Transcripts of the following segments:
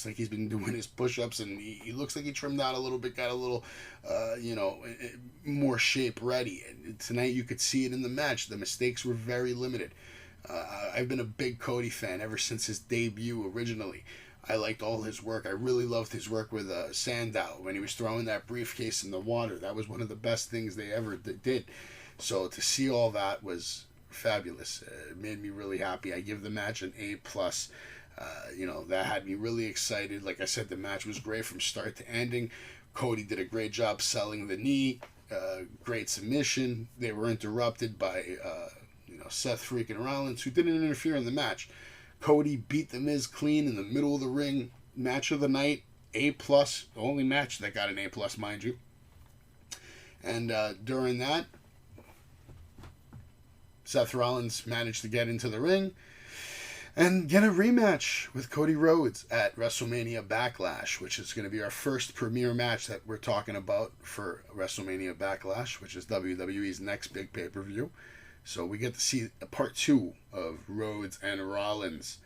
like he's been doing his push-ups, and he looks like he trimmed out a little bit, got a little, more shape ready. And tonight you could see it in the match. The mistakes were very limited. I've been a big Cody fan ever since his debut originally. I liked all his work. I really loved his work with Sandow when he was throwing that briefcase in the water. That was one of the best things they ever did. So to see all that was fabulous. It made me really happy. I give the match an A plus. That had me really excited. Like I said, the match was great from start to ending. Cody did a great job selling the knee. Great submission. They were interrupted by Seth freaking Rollins, who didn't interfere in the match. Cody beat The Miz clean in the middle of the ring. Match of the night, A plus. The only match that got an A plus, mind you. And during that, Seth Rollins managed to get into the ring and get a rematch with Cody Rhodes at WrestleMania Backlash, which is going to be our first premiere match that we're talking about for WrestleMania Backlash, which is WWE's next big pay-per-view. So we get to see a part 2 of Rhodes and Rollins,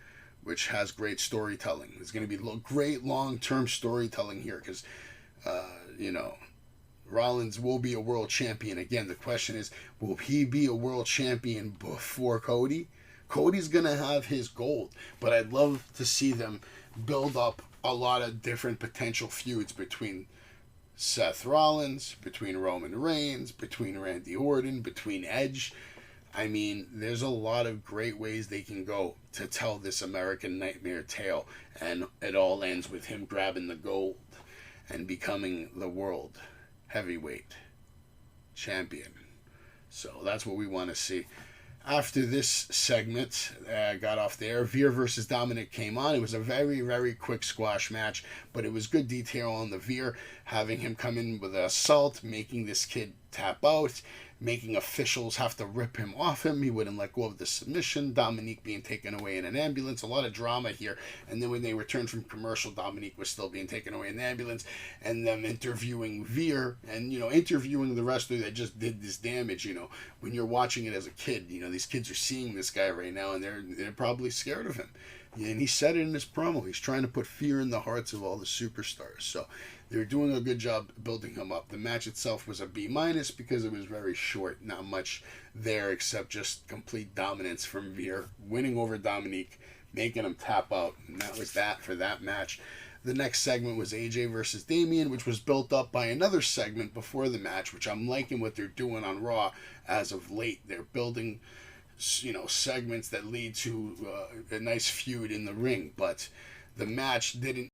which has great storytelling. There's going to be great long-term storytelling here because, Rollins will be a world champion. Again, the question is, will he be a world champion before Cody? Cody's going to have his gold, but I'd love to see them build up a lot of different potential feuds between Seth Rollins, between Roman Reigns, between Randy Orton, between Edge. I mean, there's a lot of great ways they can go to tell this American Nightmare tale, and it all ends with him grabbing the gold and becoming the world heavyweight champion. So that's what we want to see. After this segment got off the air, Veer versus Dominic came on. It was a very, very quick squash match, but it was good detail on the Veer, having him come in with an assault, making this kid tap out, making officials have to rip him off him. He wouldn't let go of the submission. Dominique being taken away in an ambulance. A lot of drama here. And then when they returned from commercial, Dominique was still being taken away in an ambulance. And them interviewing Veer and, interviewing the wrestler that just did this damage. When you're watching it as a kid, these kids are seeing this guy right now and they're probably scared of him. And he said it in his promo. He's trying to put fear in the hearts of all the superstars. So they're doing a good job building him up. The match itself was a B- because it was very short. Not much there except just complete dominance from Veer, winning over Dominique, making him tap out. And that was that for that match. The next segment was AJ versus Damian, which was built up by another segment before the match, which I'm liking what they're doing on Raw as of late. They're building segments that lead to a nice feud in the ring, but the match didn't